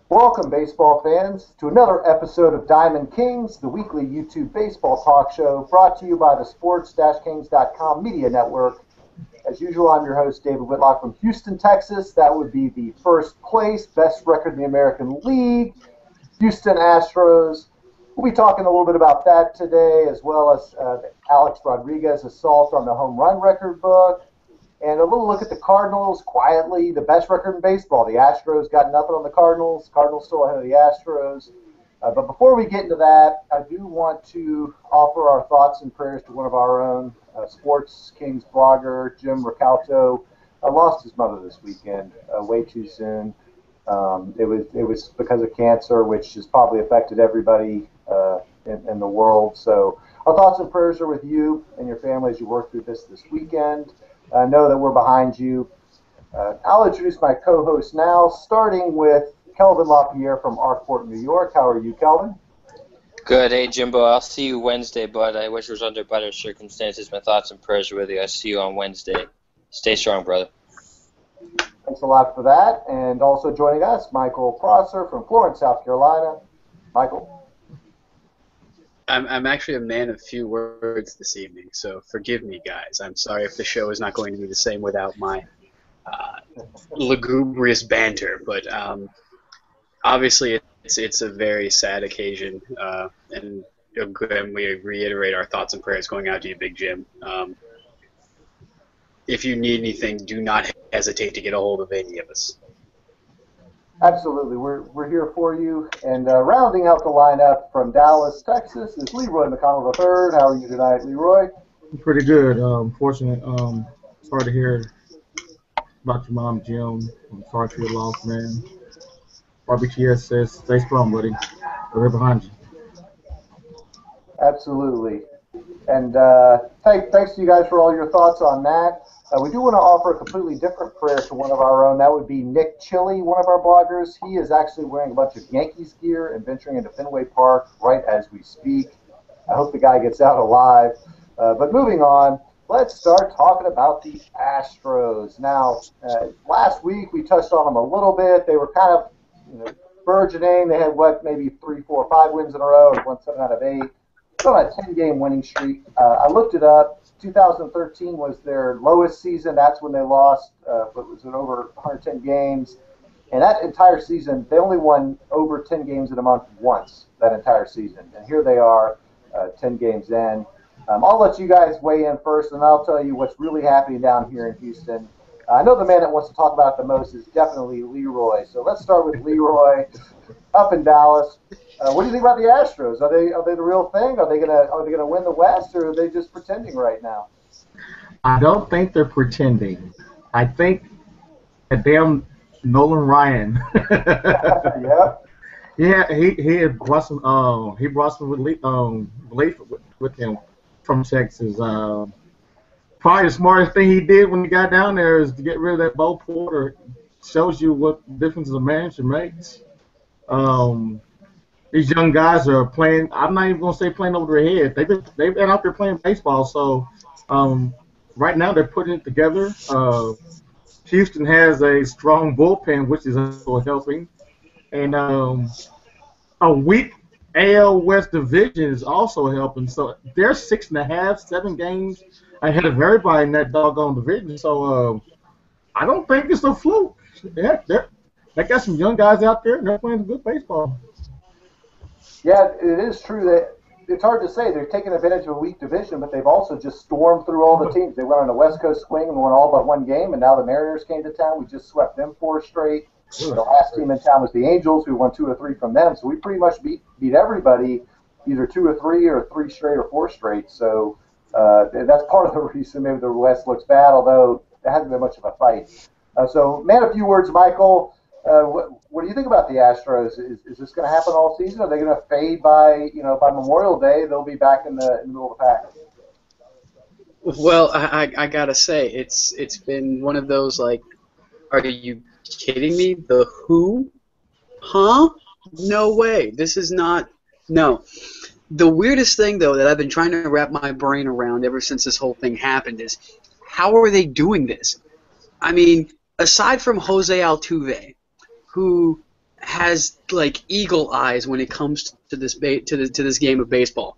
Welcome, baseball fans, to another episode of Diamond Kings, the weekly YouTube baseball talk show brought to you by the sports-kings.com media network. As usual, I'm your host, David Whitlock from Houston, Texas. That would be the first place, best record in the American League, Houston Astros. We'll be talking a little bit about that today, as well as Alex Rodriguez's assault on the home run record book. And a little look at the Cardinals, quietly, the best record in baseball. The Astros got nothing on the Cardinals. Cardinals still ahead of the Astros. But before we get into that, I do want to offer our thoughts and prayers to one of our own, Sports Kings blogger, Jim Ricalto. Lost his mother this weekend, way too soon. It was because of cancer, which has probably affected everybody in the world. So our thoughts and prayers are with you and your family as you work through this weekend. Know that we're behind you. I'll introduce my co-host now, starting with Kelvin LaPierre from Arkport, New York. How are you, Kelvin? Good. Hey, Jimbo. I'll see you Wednesday, bud. I wish it was under better circumstances. My thoughts and prayers are with you. I'll see you on Wednesday. Stay strong, brother. Thanks a lot for that. And also joining us, Michael Prosser from Florence, South Carolina. Michael? I'm actually a man of few words this evening, so forgive me, guys. I'm sorry if the show is not going to be the same without my lugubrious banter, but obviously it's a very sad occasion, and we reiterate our thoughts and prayers going out to you, Big Jim. If you need anything, do not hesitate to get a hold of any of us. Absolutely. We're here for you. And rounding out the lineup from Dallas, Texas, is Leroy McConnell III. How are you tonight, Leroy? Pretty good. Fortunate. Sorry to hear about your mom, Jim. I'm sorry for your loss, man. RBTS says, stay strong, buddy. We're right behind you. Absolutely. And thanks to you guys for all your thoughts on that. We do want to offer a completely different prayer to one of our own. That would be Nick Chili, one of our bloggers. He is actually wearing a bunch of Yankees gear and venturing into Fenway Park right as we speak. I hope the guy gets out alive. But moving on, let's start talking about the Astros. Now, last week we touched on them a little bit. They were kind of burgeoning. They had, maybe 3, 4, 5 wins in a row and won 7 out of 8. Still on a 10-game winning streak. I looked it up. 2013 was their lowest season. That's when they lost, but it was in over 110 games. And that entire season, they only won over 10 games in a month once that entire season. And here they are, 10 games in. I'll let you guys weigh in first, and I'll tell you what's really happening down here in Houston. I know the man that wants to talk about it the most is definitely Leroy. So let's start with Leroy up in Dallas. What do you think about the Astros? Are they the real thing? Are they gonna win the West, or are they just pretending right now? I don't think they're pretending. I think that damn Nolan Ryan. Yep. Yeah, he brought some relief with him from Texas. Probably the smartest thing he did when he got down there is to get rid of that Bo Porter. Shows you what difference a manager makes. These young guys are playing. I'm not even gonna say playing over their head. They've been out there playing baseball. So right now they're putting it together. Houston has a strong bullpen, which is also helping, and a weak AL West division is also helping. So they're 6.5, 7 games ahead of everybody in that doggone division. So I don't think it's a fluke. They got some young guys out there, and they're playing good baseball. Yeah, it is true that it's hard to say. They're taking advantage of a weak division, but they've also just stormed through all the teams. They went on a West Coast swing and won all but one game, and now the Mariners came to town. We just swept them 4 straight. The last team in town was the Angels, who won 2 or 3 from them. So we pretty much beat everybody, either 2 or 3 or 3 straight or 4 straight. So that's part of the reason maybe the West looks bad, although it hasn't been much of a fight. So, man, a few words, Michael. What do you think about the Astros? Is this going to happen all season? Are they going to fade by Memorial Day? They'll be back in the middle of the pack. Well, I gotta say, it's been one of those, like, are you kidding me? The who? Huh? No way. This is not. No. The weirdest thing, though, that I've been trying to wrap my brain around ever since this whole thing happened is, how are they doing this? I mean, aside from Jose Altuve, who has like eagle eyes when it comes to this to this game of baseball.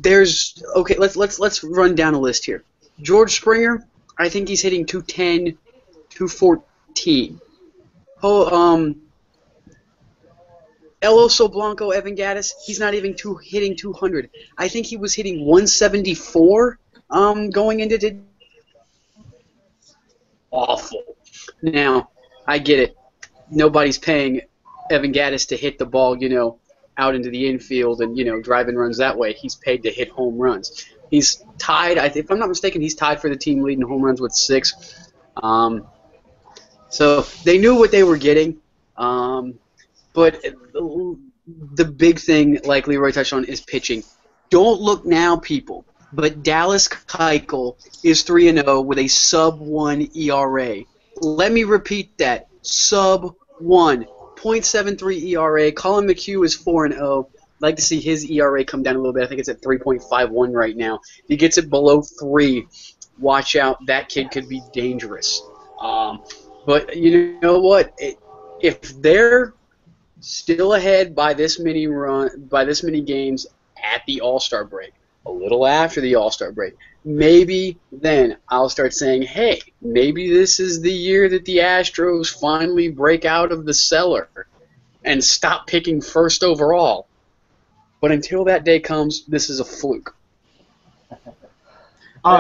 Let's run down a list here. George Springer, I think he's hitting 210, 214. El Oso Blanco, Evan Gattis, he's not even hitting 200. I think he was hitting 174 going into the awful. Now, I get it. Nobody's paying Evan Gattis to hit the ball, out into the infield and, driving runs that way. He's paid to hit home runs. He's tied, if I'm not mistaken, he's tied for the team lead in home runs with 6. So they knew what they were getting. But the big thing, like Leroy touched on, is pitching. Don't look now, people, but Dallas Keuchel is 3-0 with a sub-1 ERA. Let me repeat that. Sub-1. 0.73 ERA. Colin McHugh is 4-0. I'd like to see his ERA come down a little bit. I think it's at 3.51 right now. If he gets it below 3, watch out. That kid could be dangerous. But you know what? If they're still ahead by this many games at the All-Star break, a little after the All-Star break, maybe then I'll start saying, hey, maybe this is the year that the Astros finally break out of the cellar and stop picking first overall. But until that day comes, this is a fluke.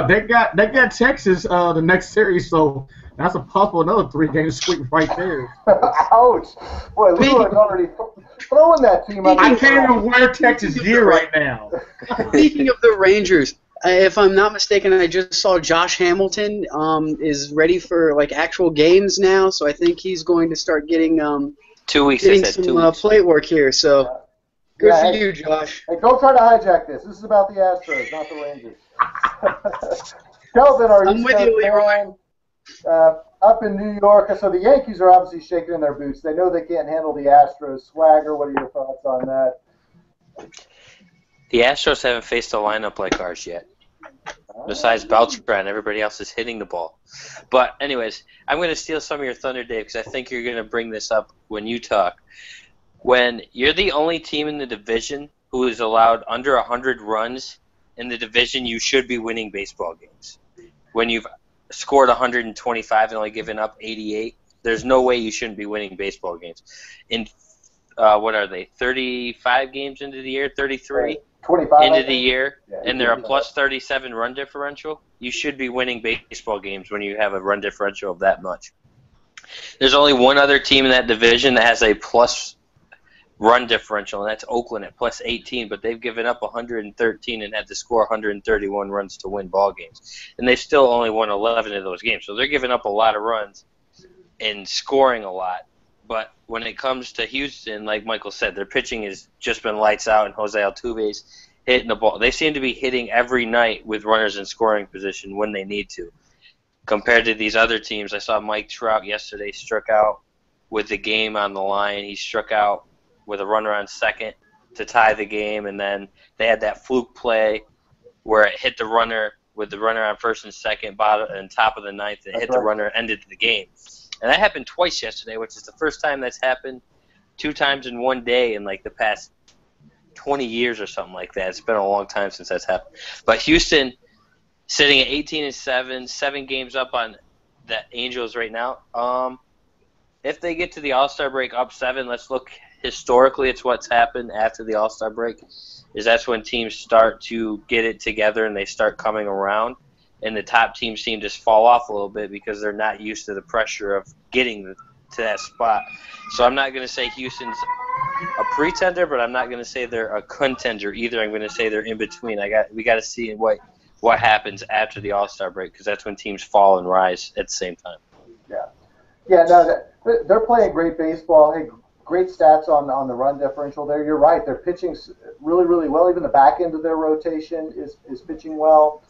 They got Texas the next series, so that's a possible another 3-game sweep right there. Ouch! Boy, Leroy's already throwing that team. I can't even wear Texas gear right now. Speaking of the Rangers, if I'm not mistaken, I just saw Josh Hamilton is ready for actual games now, so I think he's going to start getting 2 weeks. Getting some plate work here. So good for you, Josh. Hey, don't try to hijack this. This is about the Astros, not the Rangers. Kelvin, are you? I'm with you, Leroy. Up in New York, so the Yankees are obviously shaking in their boots. They know they can't handle the Astros swagger. What are your thoughts on that? The Astros haven't faced a lineup like ours yet. Besides Beltran, everybody else is hitting the ball. But anyways, I'm going to steal some of your thunder, Dave, because I think you're going to bring this up when you talk. When you're the only team in the division who is allowed under 100 runs in the division, you should be winning baseball games. When you've scored 125 and only given up 88, there's no way you shouldn't be winning baseball games. In what are they, 35 games into the year, 33 into the year, and they're a plus 37 run differential? You should be winning baseball games when you have a run differential of that much. There's only one other team in that division that has a plus run differential, and that's Oakland at plus 18, but they've given up 113 and had to score 131 runs to win ball games. And they still only won 11 of those games. So they're giving up a lot of runs and scoring a lot. But when it comes to Houston, like Michael said, their pitching has just been lights out, and Jose Altuve's hitting the ball. They seem to be hitting every night with runners in scoring position when they need to. Compared to these other teams, I saw Mike Trout yesterday struck out with the game on the line. He struck out with a runner on second to tie the game, and then they had that fluke play where it hit the runner with the runner on first and second, bottom and top of the ninth, and hit the runner and ended the game. And that happened twice yesterday, which is the first time that's happened 2 times in one day in the past 20 years or something like that. It's been a long time since that's happened. But Houston sitting at 18-7, 7 games up on the Angels right now. If they get to the All-Star break up 7, let's look historically. It's what's happened after the All-Star break. That's when teams start to get it together and they start coming around. And the top teams seem to fall off a little bit because they're not used to the pressure of getting to that spot. So I'm not going to say Houston's a pretender, but I'm not going to say they're a contender either. I'm going to say they're in between. We got to see what happens after the All-Star break, because that's when teams fall and rise at the same time. Yeah. No, they're playing great baseball. Hey, great stats on the run differential there. You're right. They're pitching really, really well. Even the back end of their rotation is pitching well.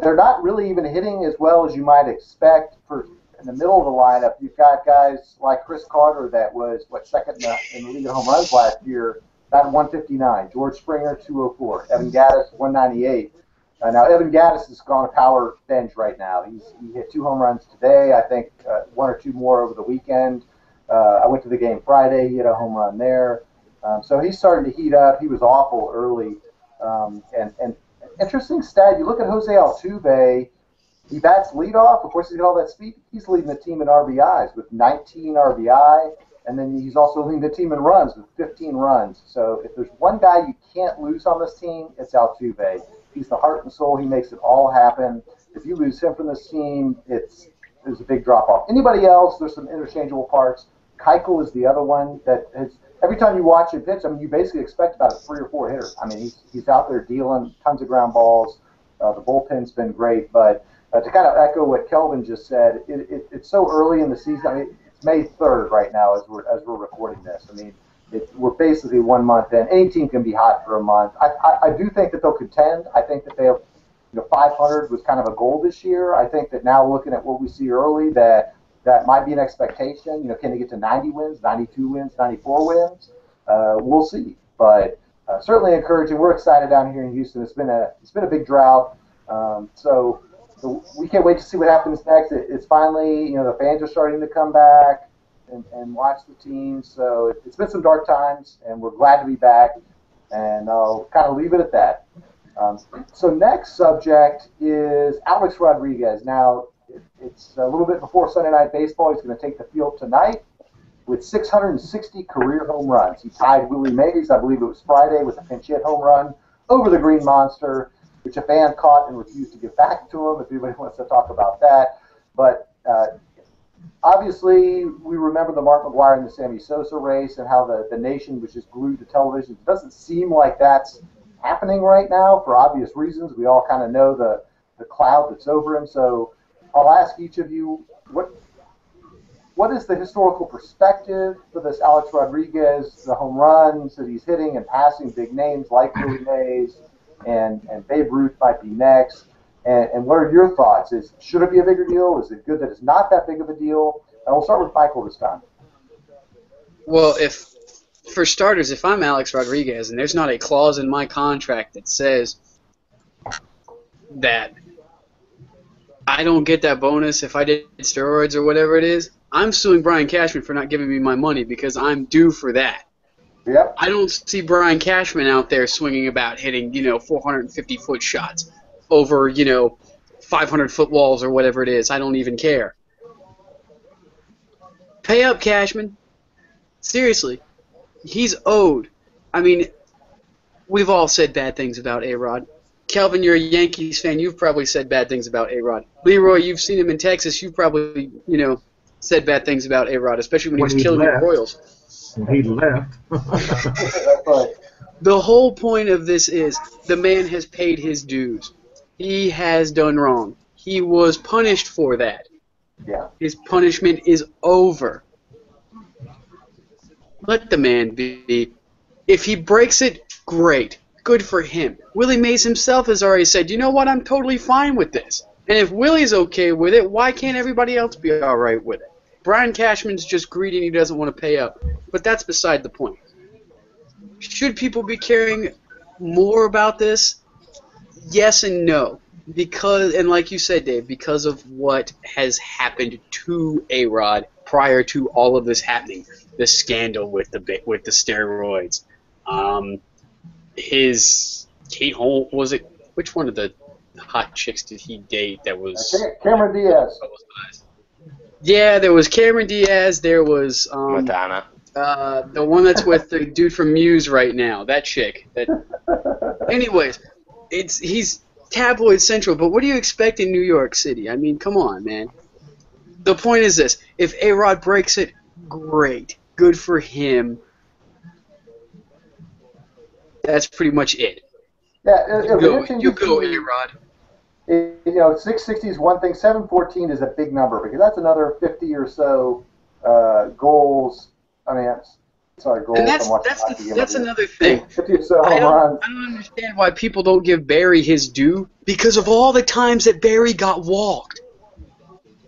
They're not really even hitting as well as you might expect. In the middle of the lineup, you've got guys like Chris Carter that was second in the league in home runs last year, batting 159. George Springer 204. Evan Gattis 198. Now Evan Gattis is on a power bench right now. He hit 2 home runs today. I think 1 or 2 more over the weekend. I went to the game Friday. He had a home run there. So he's starting to heat up. He was awful early. And interesting stat, you look at Jose Altuve, he bats leadoff. Of course, he's got all that speed. He's leading the team in RBIs with 19 RBI, and then he's also leading the team in runs with 15 runs. So if there's one guy you can't lose on this team, it's Altuve. He's the heart and soul. He makes it all happen. If you lose him from this team, there's a big drop-off. Anybody else, there's some interchangeable parts. Keuchel is the other one that has – every time you watch him pitch, I mean, you basically expect about a 3 or 4 hitter. I mean, he's out there dealing tons of ground balls. The bullpen's been great, but to kind of echo what Kelvin just said, it's so early in the season. I mean, it's May 3rd right now as we're recording this. I mean, we're basically 1 month in. Any team can be hot for a month. I do think that they'll contend. I think that they have, 500 was kind of a goal this year. I think that now looking at what we see early, that might be an expectation. Can they get to 90 wins, 92 wins, 94 wins? We'll see. But certainly encouraging. We're excited down here in Houston. It's been a big drought. So we can't wait to see what happens next. It's finally, the fans are starting to come back and watch the team. So it's been some dark times, and we're glad to be back. And I'll kind of leave it at that. So next subject is Alex Rodriguez. Now, it's a little bit before Sunday Night Baseball. He's going to take the field tonight with 660 career home runs. He tied Willie Mays, I believe it was Friday, with a pinch hit home run over the Green Monster, which a fan caught and refused to give back to him, if anybody wants to talk about that. But obviously, we remember the Mark McGwire and the Sammy Sosa race and how the nation was just glued to television. It doesn't seem like that's happening right now for obvious reasons. We all kind of know the cloud that's over him. So I'll ask each of you, what is the historical perspective for this Alex Rodriguez, the home runs that he's hitting and passing big names like Willie Mays and Babe Ruth might be next? And what are your thoughts? Should it be a bigger deal? Is it good that it's not that big of a deal? And we'll start with Michael this time. Well, for starters, if I'm Alex Rodriguez and there's not a clause in my contract that says that I don't get that bonus if I did steroids or whatever it is, I'm suing Brian Cashman for not giving me my money because I'm due for that. Yep. I don't see Brian Cashman out there swinging about hitting, 450-foot shots over, 500-foot walls or whatever it is. I don't even care. Pay up, Cashman. Seriously. He's owed. I mean, we've all said bad things about A-Rod. Kelvin, you're a Yankees fan. You've probably said bad things about A-Rod. Leroy, you've seen him in Texas. You've probably, said bad things about A-Rod, especially when he was killing the Royals. When he left. That's right. The whole point of this is the man has paid his dues. He has done wrong. He was punished for that. Yeah. His punishment is over. Let the man be. If he breaks it, great. Good for him. Willie Mays himself has already said, you know what, I'm totally fine with this. And if Willie's okay with it, why can't everybody else be all right with it? Brian Cashman's just greedy and he doesn't want to pay up. But that's beside the point. Should people be caring more about this? Yes and no. Because, and like you said, Dave, because of what has happened to A-Rod prior to all of this happening, the scandal with the steroids, his Kate Holmes, was it? Which one of the hot chicks did he date? That was Cameron Diaz. Yeah, there was Cameron Diaz. There was Madonna. The one that's with the dude from Muse right now. That chick. Anyways, he's tabloid central. But what do you expect in New York City? I mean, come on, man. The point is this: if A-Rod breaks it, great, good for him. That's pretty much it. Yeah, you go, A-Rod. 660 is one thing. 714 is a big number because that's another 50 or so goals. I mean, goals. And that's another thing. 50 or so I home runs. don't understand why people don't give Barry his due because of all the times that Barry got walked.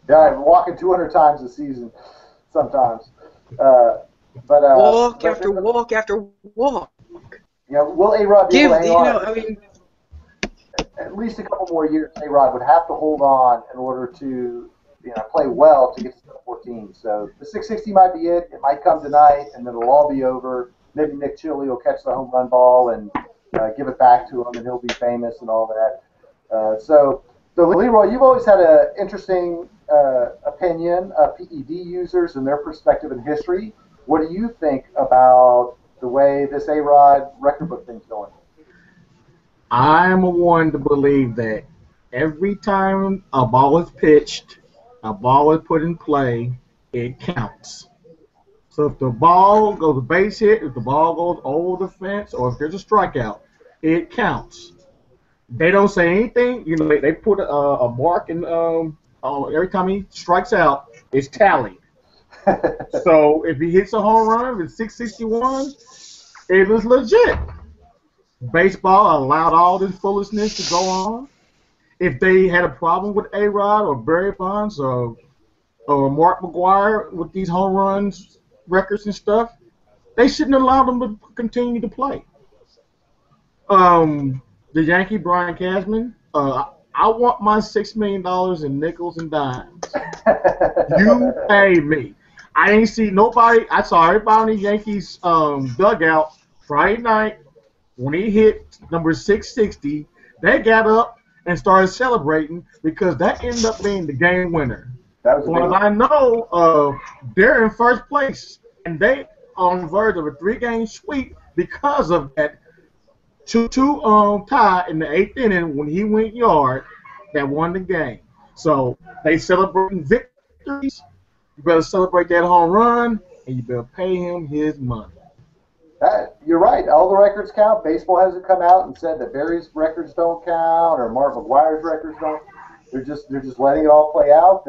Yeah, walking 200 times a season sometimes. Walk after walk after walk. Will A-Rod be able to hang on? I mean, at least a couple more years, A-Rod would have to hold on in order to play well to get to 14. So the 660 might be it. It might come tonight, and then it'll all be over. Maybe Nick Chili will catch the home run ball and give it back to him, and he'll be famous and all that. So Leroy, you've always had an interesting opinion of PED users and their perspective in history. What do you think about the way this A-Rod record book thing's going? I'm one to believe that every time a ball is pitched, a ball is put in play, it counts. So if the ball goes a base hit, if the ball goes over the fence, or if there's a strikeout, it counts. They don't say anything. They put a mark in every time he strikes out, it's tallied. So if he hits a home run with 661, it was legit. Baseball allowed all this foolishness to go on. If they had a problem with A-Rod or Barry Bonds or Mark McGwire with these home runs records and stuff, they shouldn't allow them to continue to play. The Yankee, Brian Cashman, I want my $6 million in nickels and dimes. You pay me. I ain't see nobody. I saw everybody in the Yankees dugout Friday night when he hit number 660. They got up and started celebrating because that ended up being the game winner. Well, I know they're in first place, and they on the verge of a 3-game sweep because of that 2-2 tie in the 8th inning when he went yard that won the game. So they celebrating victories. You better celebrate that home run, and you better pay him his money. You're right. All the records count. Baseball hasn't come out and said that Barry's records don't count or Mark McGwire's records don't. They're just letting it all play out.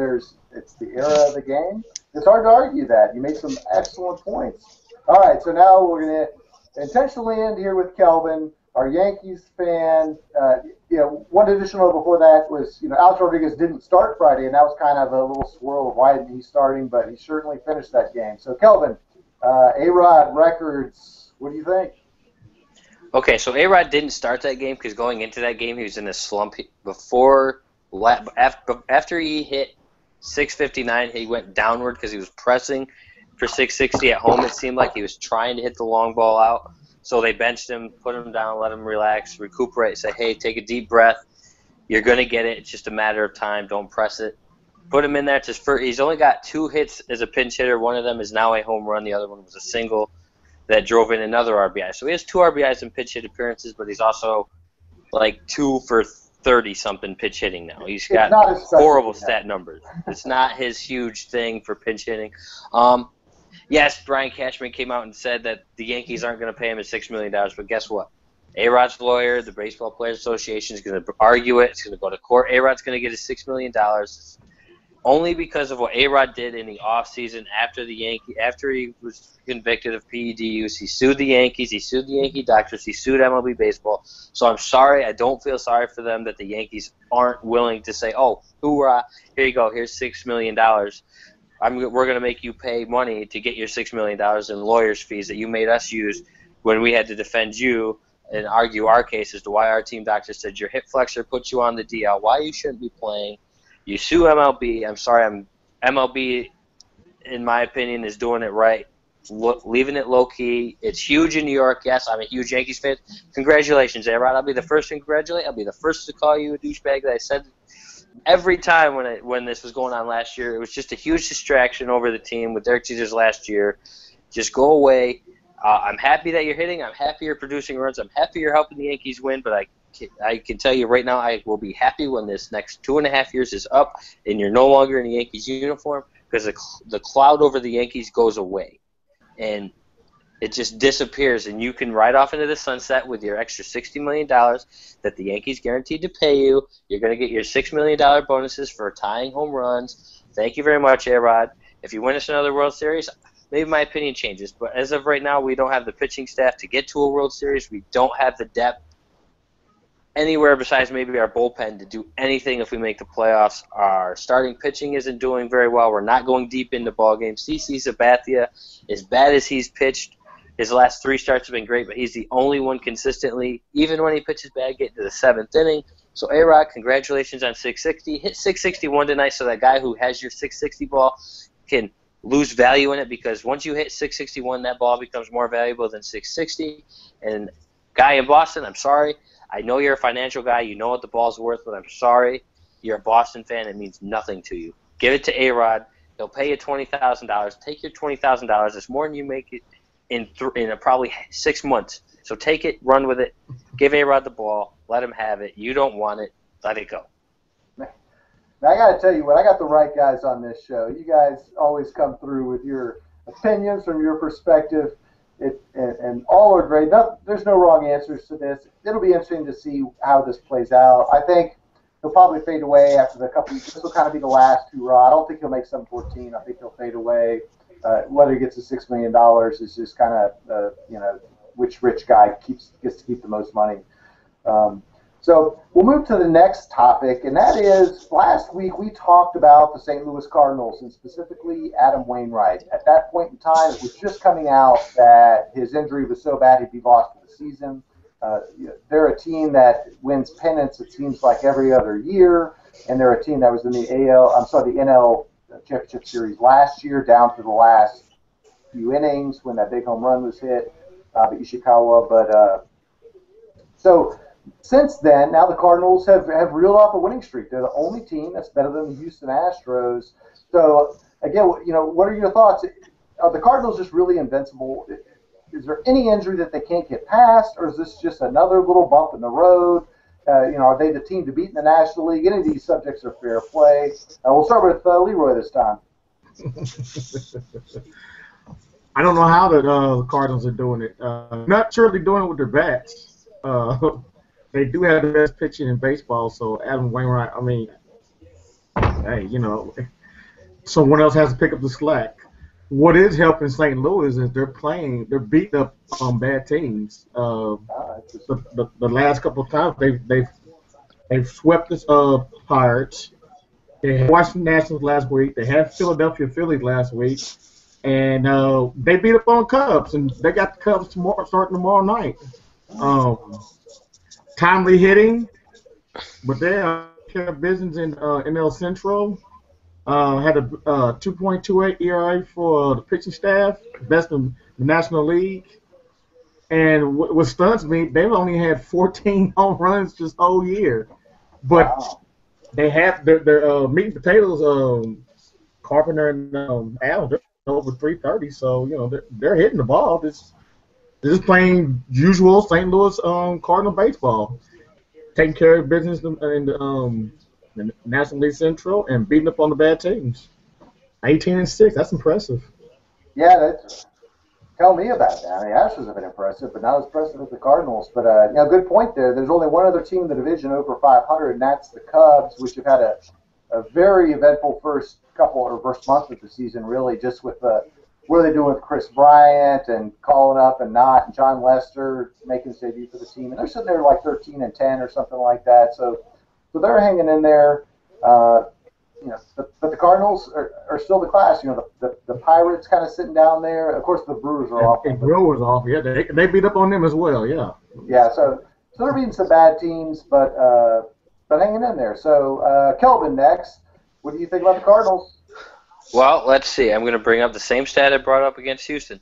It's the era of the game. It's hard to argue that. You made some excellent points. All right, so now we're going to intentionally end here with Kelvin, our Yankees fan. One additional before that was, Alex Rodriguez didn't start Friday, and that was kind of a little swirl of why didn't he starting, but he certainly finished that game. So Kelvin, A-Rod records, what do you think? Okay, so A-Rod didn't start that game because going into that game he was in a slump. After he hit 659, he went downward because he was pressing for 660 at home. It seemed like he was trying to hit the long ball out. So they benched him, put him down, let him relax, recuperate, say, hey, take a deep breath. You're going to get it. It's just a matter of time. Don't press it. Put him in there. He's only got 2 hits as a pinch hitter. One of them is now a home run. The other one was a single that drove in another RBI. So he has 2 RBIs in pitch hit appearances, but he's also like 2 for 30-something pitch hitting now. He's got horrible stat numbers. It's not his huge thing for pinch hitting. Yes, Brian Cashman came out and said that the Yankees aren't going to pay him his $6 million, but guess what? A-Rod's lawyer, the Baseball Players Association, is going to argue it. It's going to go to court. A-Rod's going to get his $6 million only because of what A-Rod did in the offseason after he was convicted of PED use. He sued the Yankees. He sued the Yankee doctors. He sued MLB Baseball. So I'm sorry. I don't feel sorry for them that the Yankees aren't willing to say, oh, hoorah, here you go. Here's $6 million. We're going to make you pay money to get your $6 million in lawyers' fees that you made us use when we had to defend you and argue our case as to why our team doctor said your hip flexor put you on the DL, why you shouldn't be playing. You sue MLB. I'm sorry. MLB, in my opinion, is doing it right, leaving it low-key. It's huge in New York. Yes, I'm a huge Yankees fan. Congratulations, A-Rod. I'll be the first to congratulate. I'll be the first to call you a douchebag. That I said every time when this was going on last year, it was just a huge distraction over the team with Derek Jeter's last year. Just go away. I'm happy that you're hitting. I'm happy you're producing runs. I'm happy you're helping the Yankees win. But I can tell you right now, I will be happy when this next 2.5 years is up and you're no longer in the Yankees uniform because the cloud over the Yankees goes away. And it just disappears, and you can ride off into the sunset with your extra $60 million that the Yankees guaranteed to pay you. You're going to get your $6 million bonuses for tying home runs. Thank you very much, A-Rod. If you win us another World Series, maybe my opinion changes. But as of right now, we don't have the pitching staff to get to a World Series. We don't have the depth anywhere besides maybe our bullpen to do anything if we make the playoffs. Our starting pitching isn't doing very well. We're not going deep into ball games. CC Sabathia, as bad as he's pitched, his last 3 starts have been great, but he's the only one consistently, even when he pitches bad, getting to the 7th inning. So, A-Rod, congratulations on 660. Hit 661 tonight so that guy who has your 660 ball can lose value in it, because once you hit 661, that ball becomes more valuable than 660. And guy in Boston, I'm sorry. I know you're a financial guy. You know what the ball's worth, but I'm sorry. You're a Boston fan. It means nothing to you. Give it to A-Rod. He'll pay you $20,000. Take your $20,000. It's more than you make it in probably 6 months. So take it, run with it. Give A-Rod the ball. Let him have it. You don't want it. Let it go. Now, I got to tell you, when I got the right guys on this show, you guys always come through with your opinions from your perspective, and all are great. There's no wrong answers to this. It'll be interesting to see how this plays out. I think he'll probably fade away after the couple. This will kind of be the last hurrah. I don't think he'll make 714. I think he'll fade away. Whether he gets the $6 million is just kind of, which rich guy gets to keep the most money. So we'll move to the next topic, and that is, last week we talked about the St. Louis Cardinals, and specifically Adam Wainwright. At that point in time, it was just coming out that his injury was so bad he'd be lost for the season. They're a team that wins pennants, it seems like, every other year, and they're a team that was in the NL Championship Series last year, down to the last few innings when that big home run was hit by Ishikawa. So since then, now the Cardinals have reeled off a winning streak. They're the only team that's better than the Houston Astros. So, again, what are your thoughts? Are the Cardinals just really invincible? Is there any injury that they can't get past, or is this just another little bump in the road? Are they the team to beat in the National League? Any of these subjects are fair play. We'll start with Leroy this time. I don't know how the Cardinals are doing it. Not surely doing it with their bats. They do have the best pitching in baseball, so Adam Wainwright, I mean, hey, someone else has to pick up the slack. What is helping St. Louis is they're beating up on bad teams. The last couple of times they've swept the Pirates. They had Washington Nationals last week. They had Philadelphia Phillies last week, and they beat up on Cubs, and they got the Cubs starting tomorrow night. Timely hitting, but they kept business in NL Central. Had a 2.28 ERA for the pitching staff, best in the National League. And what stuns me, they've only had 14 home runs this whole year. But they have their meat and potatoes, Carpenter and Allen, they're over 330, so they're hitting the ball. They're just playing usual St. Louis Cardinal baseball, taking care of business in the National League Central and beating up on the bad teams. 18-6, that's impressive. Yeah, tell me about that. I mean, Astros have been impressive, but not as impressive as the Cardinals. But good point there. There's only one other team in the division over 500, and that's the Cubs, which have had a very eventful first month of the season, really, just with what are they doing with Chris Bryant and calling up and not, and John Lester making his debut for the team. And they're sitting there like 13-10 or something like that. So they're hanging in there. But the Cardinals are still the class. The Pirates kind of sitting down there. Of course, the Brewers are off. The Brewers off. Yeah, they beat up on them as well. Yeah. Yeah. So they're beating some bad teams, but hanging in there. So Kelvin next. What do you think about the Cardinals? Well, let's see. I'm going to bring up the same stat I brought up against Houston.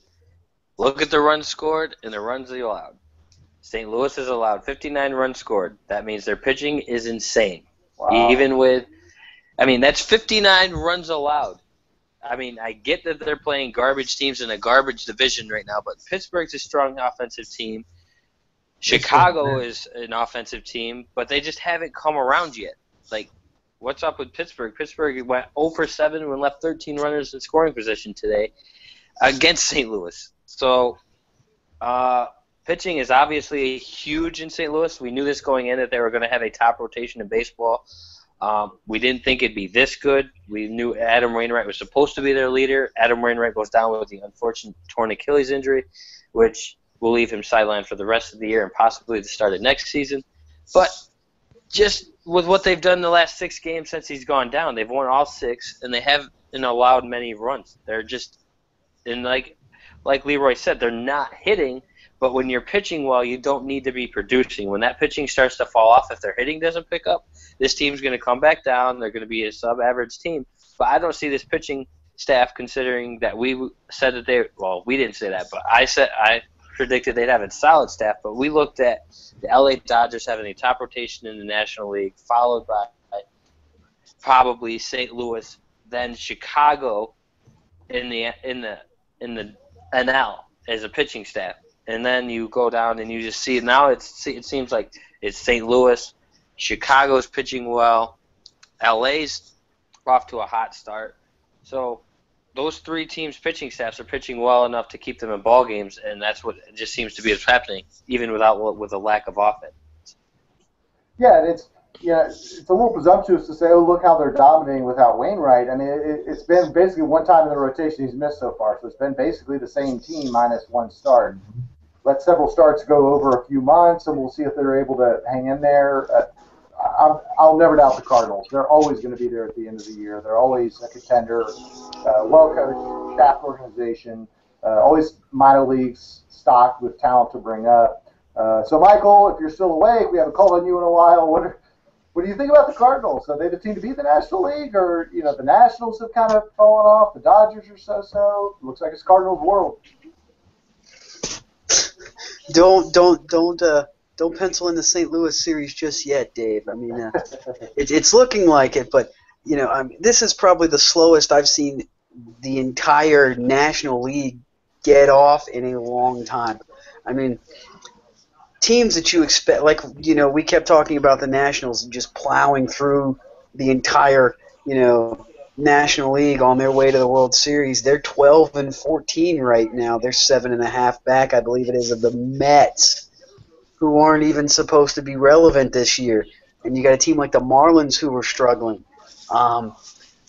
Look at the runs scored and the runs they allowed. St. Louis has allowed 59 runs scored. That means their pitching is insane. Wow. That's 59 runs allowed. I mean, I get that they're playing garbage teams in a garbage division right now, but Pittsburgh's a strong offensive team. Chicago is an offensive team, but they just haven't come around yet. Like, what's up with Pittsburgh? Pittsburgh went 0 for 7 and left 13 runners in scoring position today against St. Louis. So, pitching is obviously huge in St. Louis. We knew this going in, that they were going to have a top rotation in baseball. We didn't think it'd be this good. We knew Adam Wainwright was supposed to be their leader. Adam Wainwright goes down with the unfortunate torn Achilles injury, which will leave him sidelined for the rest of the year and possibly the start of next season. But just with what they've done the last 6 games since he's gone down, they've won all 6, and they haven't allowed many runs. They're just – and, like, like Leroy said, they're not hitting. But when you're pitching well, you don't need to be producing. When that pitching starts to fall off, if their hitting doesn't pick up, this team's going to come back down. They're going to be a sub-average team. But I don't see this pitching staff, considering that we said that they – well, we didn't say that, but I predicted they'd have a solid staff. But we looked at the L.A. Dodgers having a top rotation in the National League, followed by probably St. Louis, then Chicago in the NL as a pitching staff. And then you go down and you just see it. Now it seems like it's St. Louis, Chicago's pitching well, LA's off to a hot start. So those three teams' pitching staffs are pitching well enough to keep them in ball games, and that's what just seems to be what's happening, even with a lack of offense. Yeah, and it's a little presumptuous to say, oh, look how they're dominating without Wainwright. I mean, it's been basically one time in the rotation he's missed so far, so it's been basically the same team minus one start. Let several starts go over a few months, and we'll see if they're able to hang in there. I'll never doubt the Cardinals. They're always going to be there at the end of the year. They're always a contender, well-coached, staffed organization, always minor leagues stocked with talent to bring up. So, Michael, if you're still awake, we haven't called on you in a while. What do you think about the Cardinals? Are they the team to beat the National League, or the Nationals have kind of fallen off? The Dodgers are so-so. Looks like it's Cardinals' world. Don't pencil in the St. Louis series just yet, Dave. I mean, it's looking like it, but this is probably the slowest I've seen the entire National League get off in a long time. I mean, teams that you expect, like we kept talking about the Nationals just plowing through the entire National League on their way to the World Series. They're 12-14 right now. They're 7.5 back, I believe it is, of the Mets, who aren't even supposed to be relevant this year. And you got a team like the Marlins who are struggling.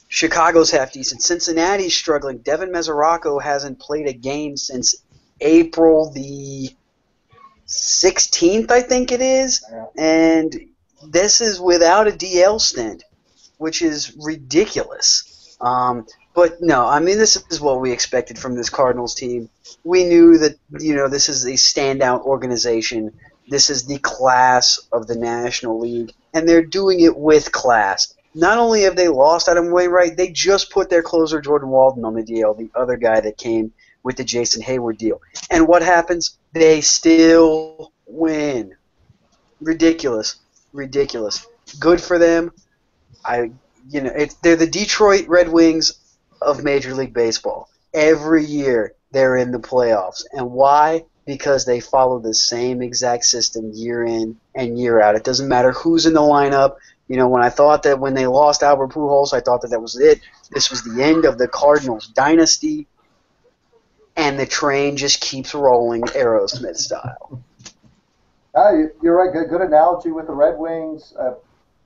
Chicago's half decent. Cincinnati's struggling. Devin Mesoraco hasn't played a game since April the 16th, I think it is. And this is without a DL stint, which is ridiculous. But no, I mean, this is what we expected from this Cardinals team. We knew that, this is a standout organization. This is the class of the National League, and they're doing it with class. Not only have they lost Adam Wainwright, they just put their closer Jordan Walden on the DL, the other guy that came with the Jason Hayward deal. And what happens? They still win. Ridiculous. Good for them. They're the Detroit Red Wings of Major League Baseball. Every year they're in the playoffs. And why? Because they follow the same exact system year in and year out. It doesn't matter who's in the lineup. When I thought that when they lost Albert Pujols, I thought that was it. This was the end of the Cardinals dynasty. And the train just keeps rolling Aerosmith style. You're right. Good analogy with the Red Wings.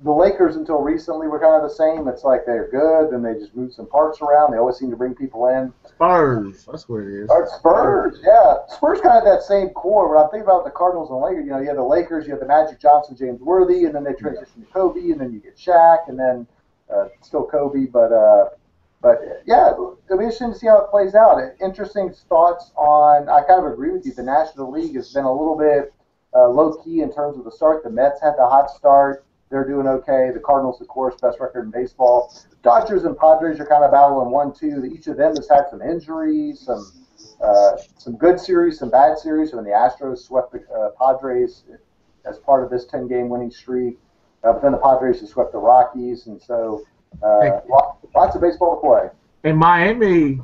The Lakers, until recently, were kind of the same. It's like they're good, then they just move some parts around. They always seem to bring people in. Spurs, that's what it is. Spurs, yeah. Spurs kind of that same core. When I think about the Cardinals and Lakers, you have the Lakers, you have the Magic Johnson, James Worthy, and then they transition to Kobe, and then you get Shaq, and then still Kobe. But yeah, it'll be interesting to see how it plays out. Interesting thoughts on, I kind of agree with you, the National League has been a little bit low-key in terms of the start. The Mets had the hot start. They're doing okay. The Cardinals, of course, best record in baseball. Dodgers and Padres are kind of battling 1-2. Each of them has had some injuries, some good series, some bad series. When the Astros swept the Padres as part of this 10-game winning streak, but then the Padres have swept the Rockies, and so lots of baseball to play. And Miami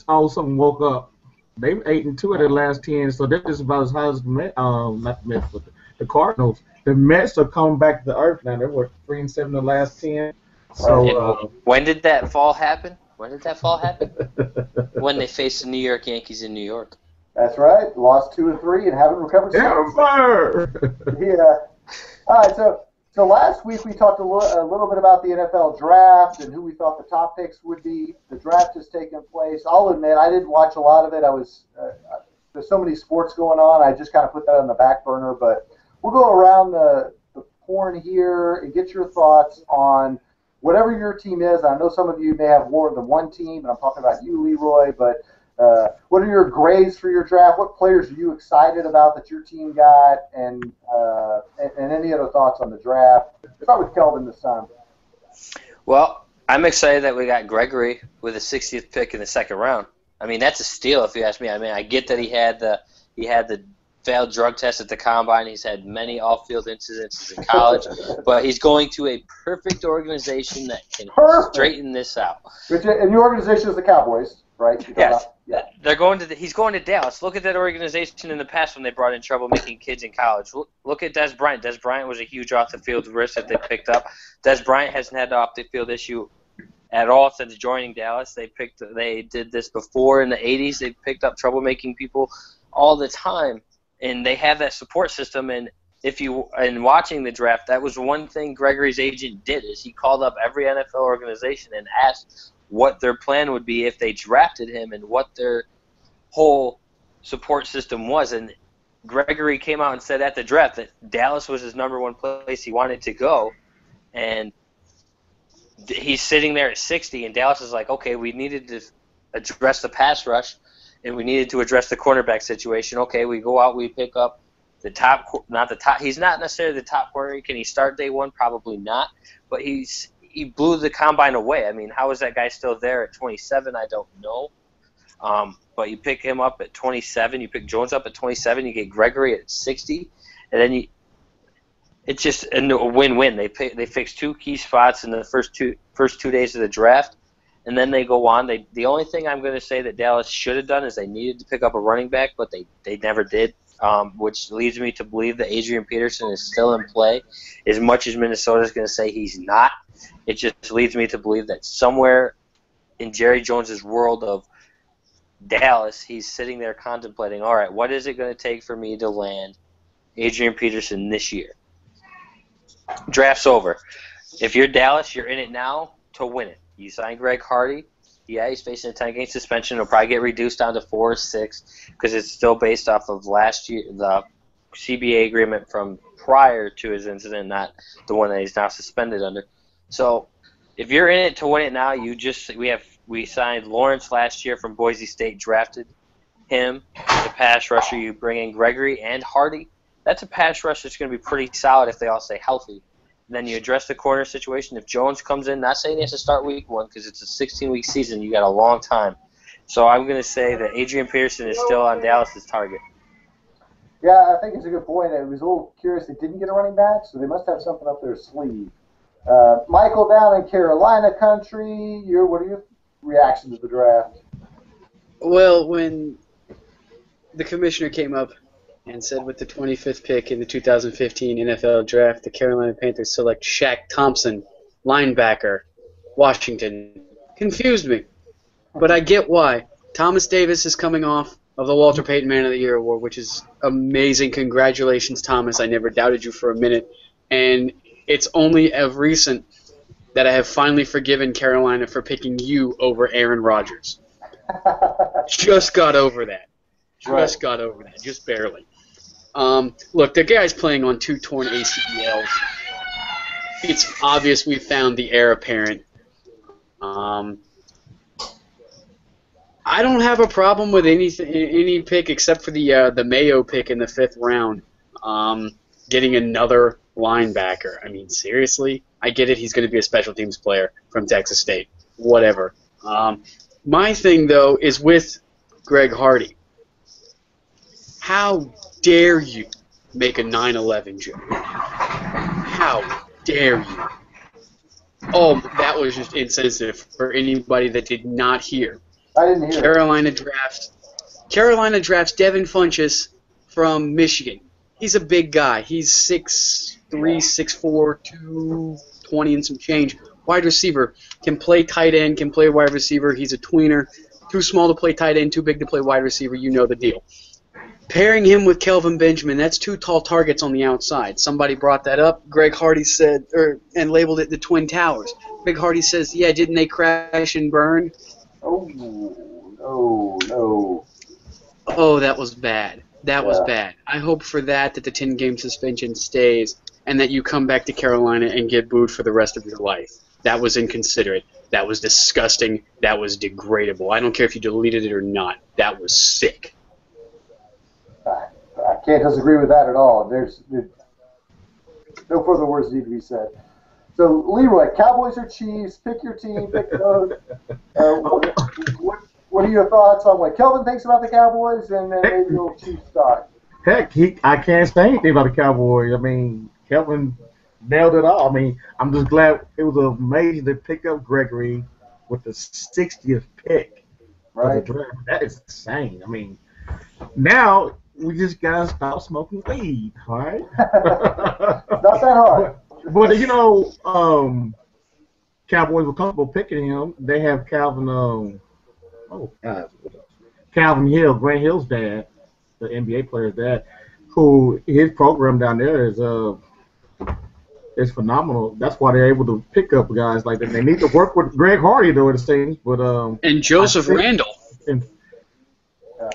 all of a sudden woke up. They 8-2 of their last 10, so they're just about as high as not the Mets, but the Cardinals. The Mets are coming back to the earth now. They're 3-7 in the last 10. So when did that fall happen? When they faced the New York Yankees in New York. That's right. Lost 2 and 3 and haven't recovered since. Yeah. All right. So last week we talked a little bit about the NFL draft and who we thought the top picks would be. The draft has taken place. I'll admit I didn't watch a lot of it. There's so many sports going on. I just kind of put that on the back burner. But we'll go around the horn here and get your thoughts on whatever your team is. I know some of you may have more than one team, and I'm talking about you, Leroy. But what are your grades for your draft? What players are you excited about that your team got? And any other thoughts on the draft? Let's start with Kelvin this time. Well, I'm excited that we got Gregory with the 60th pick in the second round. I mean, that's a steal if you ask me. I mean, I get that he had the failed drug test at the combine. He's had many off-field incidences in college, but he's going to a perfect organization that can straighten this out. And your organization is the Cowboys, right? Yes. Yeah. He's going to Dallas. Look at that organization in the past when they brought in troublemaking kids in college. Look at Des Bryant. Des Bryant was a huge off-the-field risk that they picked up. Des Bryant hasn't had the off-the-field issue at all since joining Dallas. They did this before in the 80s. They picked up troublemaking people all the time. And they have that support system, and watching the draft, that was one thing Gregory's agent did, is he called up every NFL organization and asked what their plan would be if they drafted him and what their whole support system was. And Gregory came out and said at the draft that Dallas was his number one place he wanted to go, and he's sitting there at 60, and Dallas is like, okay, we needed to address the pass rush, and we needed to address the cornerback situation. Okay, we go out, we pick up the top, not the top. He's not necessarily the top corner. Can he start day one? Probably not. But he blew the combine away. I mean, how is that guy still there at 27? I don't know. But you pick him up at 27. You pick Jones up at 27. You get Gregory at 60, and then it's just a win-win. They fix two key spots in the first two days of the draft. And then they go on. The only thing I'm going to say that Dallas should have done is they needed to pick up a running back, but they never did, which leads me to believe that Adrian Peterson is still in play. As much as Minnesota is going to say he's not, it just leads me to believe that somewhere in Jerry Jones's world of Dallas, he's sitting there contemplating, all right, what is it going to take for me to land Adrian Peterson this year? Draft's over. If you're Dallas, you're in it now to win it. You sign Greg Hardy. Yeah, he's facing a 10-game suspension. He'll probably get reduced down to 4 or 6 because it's still based off of last year, the CBA agreement from prior to his incident, not the one that he's now suspended under. So if you're in it to win it now, we signed Lawrence last year from Boise State, drafted him, the pass rusher. You bring in Gregory and Hardy. That's a pass rush that's going to be pretty solid if they all stay healthy. Then you address the corner situation. If Jones comes in, not saying he has to start week 1 because it's a 16-week season. You got a long time. So I'm going to say that Adrian Peterson is still on Dallas's target. Yeah, I think it's a good point. I was a little curious they didn't get a running back, so they must have something up their sleeve. Michael, down in Carolina country, what are your reactions to the draft? Well, when the commissioner came up and said with the 25th pick in the 2015 NFL Draft, the Carolina Panthers select Shaq Thompson, linebacker, Washington. Confused me. But I get why. Thomas Davis is coming off of the Walter Payton Man of the Year award, which is amazing. Congratulations, Thomas. I never doubted you for a minute. And it's only of recent that I have finally forgiven Carolina for picking you over Aaron Rodgers. Just got over that. Just barely. Look, the guy's playing on 2 torn ACLs. It's obvious we found the heir apparent. I don't have a problem with any pick except for the Mayo pick in the 5th round. Getting another linebacker. I mean, seriously? I get it. He's going to be a special teams player from Texas State. Whatever. My thing, though, is with Greg Hardy. How dare you make a 9/11 joke? How dare you? Oh, that was just insensitive for anybody that did not hear. I didn't hear. Carolina drafts Devin Funchess from Michigan. He's a big guy. He's 6'3", 6'4", 220 and some change. Wide receiver. Can play tight end, can play wide receiver. He's a tweener. Too small to play tight end, too big to play wide receiver. You know the deal. Pairing him with Kelvin Benjamin, that's 2 tall targets on the outside. Somebody brought that up. Greg Hardy said, and labeled it the Twin Towers. Greg Hardy says, yeah, didn't they crash and burn? Oh, no. Oh, that was bad. That was bad. I hope for that the 10-game suspension stays and that you come back to Carolina and get booed for the rest of your life. That was inconsiderate. That was disgusting. That was degradable. I don't care if you deleted it or not. That was sick. I can't disagree with that at all. There's no further words need to be said. So, Leroy, Cowboys or Chiefs? Pick your team. Pick those. What are your thoughts on what Kelvin thinks about the Cowboys and then maybe a little Chiefs talk? Heck, I can't say anything about the Cowboys. I mean, Kelvin nailed it all. I mean, I'm just glad it was amazing to pick up Gregory with the 60th pick of the draft. That is insane. I mean, now we just gotta stop smoking weed, all right? Not that hard. But you know, Cowboys were comfortable picking him. They have Calvin Hill, Grant Hill's dad, the NBA player's dad, who his program down there is phenomenal. That's why they're able to pick up guys like that. They need to work with Greg Hardy though, it seems. But and Joseph Randall.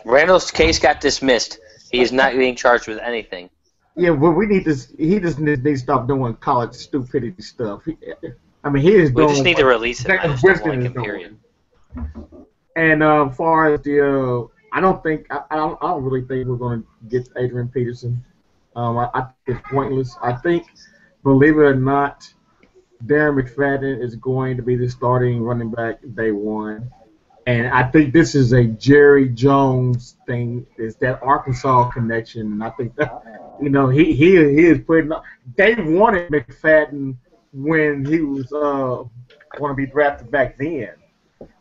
Randall's case got dismissed. He is not being charged with anything. Yeah, but we need to. He just needs to stop doing college stupidity stuff. He is doing. We just need to release him. I just don't like him, period. And as far as the, I don't really think we're going to get Adrian Peterson. I think it's pointless. I think, believe it or not, Darren McFadden is going to be the starting running back day one. And I think this is a Jerry Jones thing. It's that Arkansas connection, and I think that he is putting. They wanted McFadden when he was going to be drafted back then.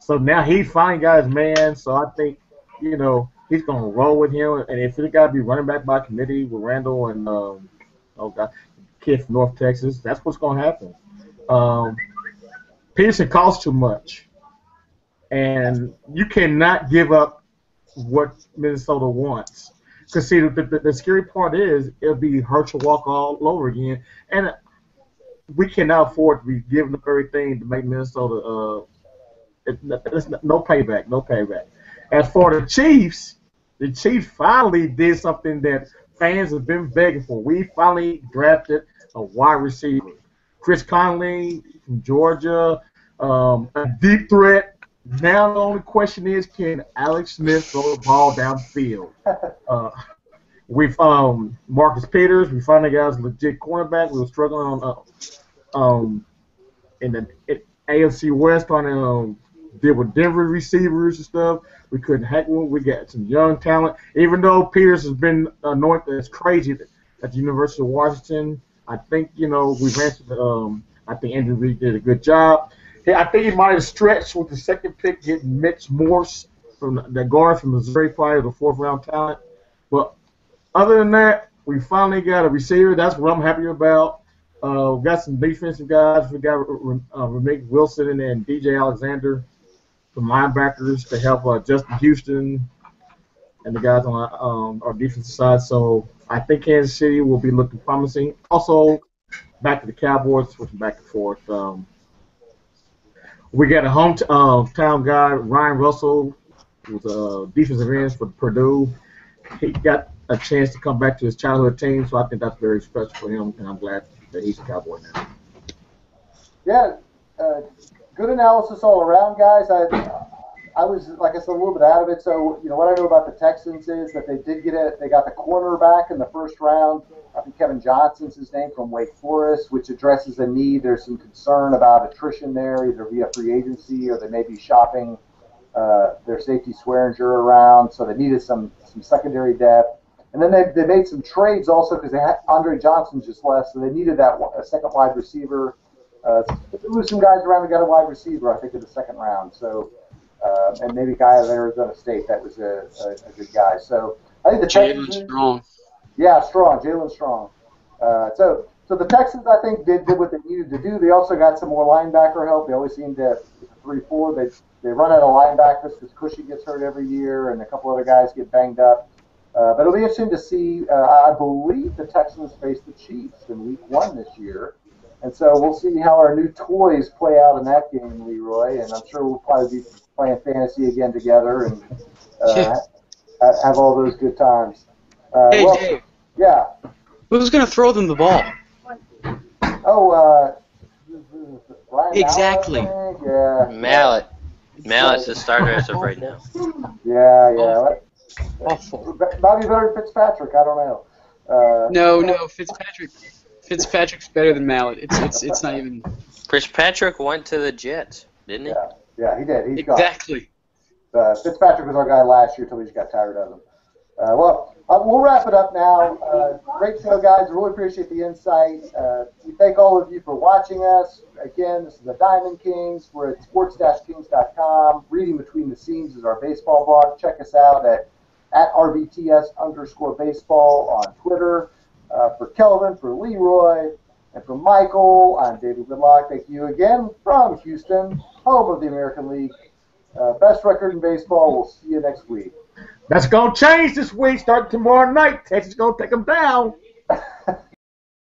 So now he finally got his man. So I think he's going to roll with him. And if it got to be running back by committee with Randall and kid from North Texas, that's what's going to happen. Peterson costs too much. And you cannot give up what Minnesota wants. Because, see, the scary part is it'll be Herschel Walker all over again. And we cannot afford to be giving up everything to make Minnesota no payback. As for the Chiefs finally did something that fans have been begging for. We finally drafted a wide receiver. Chris Conley from Georgia, a deep threat. Now the only question is, can Alex Smith throw the ball downfield? We've Marcus Peters. We finally got a legit cornerback. We were struggling on in the AFC West trying to deal with Denver receivers and stuff. We couldn't hack one. We got some young talent. Even though Peters has been anointed as crazy at the University of Washington, I think we've answered. I think Andrew Reid did a good job. I think he might have stretched with the second pick, getting Mitch Morse from the guard from Missouri, probably the fourth-round talent. But other than that, we finally got a receiver. That's what I'm happy about. We got some defensive guys. We got Ramik Wilson and DJ Alexander, some linebackers to help Justin Houston and the guys on our defensive side. So I think Kansas City will be looking promising. Also, back to the Cowboys, switching back and forth. We got a hometown guy, Ryan Russell, who's a defensive end for Purdue. He got a chance to come back to his childhood team, so I think that's very special for him, and I'm glad that he's a Cowboy now. Yeah, good analysis all around, guys. I was, like I said, a little bit out of it. So, what I know about the Texans is that they did they got the cornerback in the first round. I think Kevin Johnson's his name, from Wake Forest, which addresses a need. There's some concern about attrition there, either via free agency or they may be shopping their safety Swearinger around. So they needed some secondary depth. And then they made some trades also because they had Andre Johnson just left, so they needed a second wide receiver. They moved some guys around and got a wide receiver, I think, in the second round. So and maybe a guy out of Arizona State that was a good guy. So I think the Texans. Strong. Yeah, Jalen Strong. So the Texans, I think, did what they needed to do. They also got some more linebacker help. They always seem to 3-4. They run out of linebackers because Cushy gets hurt every year, and a couple other guys get banged up. But it'll be interesting to see. I believe the Texans face the Chiefs in Week 1 this year, and so we'll see how our new toys play out in that game, Leroy. And I'm sure we'll probably be playing fantasy again together and have all those good times. Hey, Dave. Yeah. Who's going to throw them the ball? Oh, Ryan Exactly. Mallett, yeah. Mallett's the starter as of right now. Yeah. Awful. Might be better than Fitzpatrick. I don't know. No, Fitzpatrick's better than Mallett. It's not even Fitzpatrick went to the Jets, didn't he? Yeah, he did. He's exactly. gone. Fitzpatrick was our guy last year until we just got tired of him. We'll wrap it up now. Great show, guys. Really appreciate the insight. We thank all of you for watching us. Again, this is the Diamond Kings. We're at sports-kings.com. Reading Between the Scenes is our baseball blog. Check us out at RBTS_baseball on Twitter. For Kelvin, for Leroy, and for Michael, I'm David Whitlock. Thank you again from Houston, home of the American League. Best record in baseball. We'll see you next week. That's going to change this week. Starting tomorrow night, Texas going to take them down.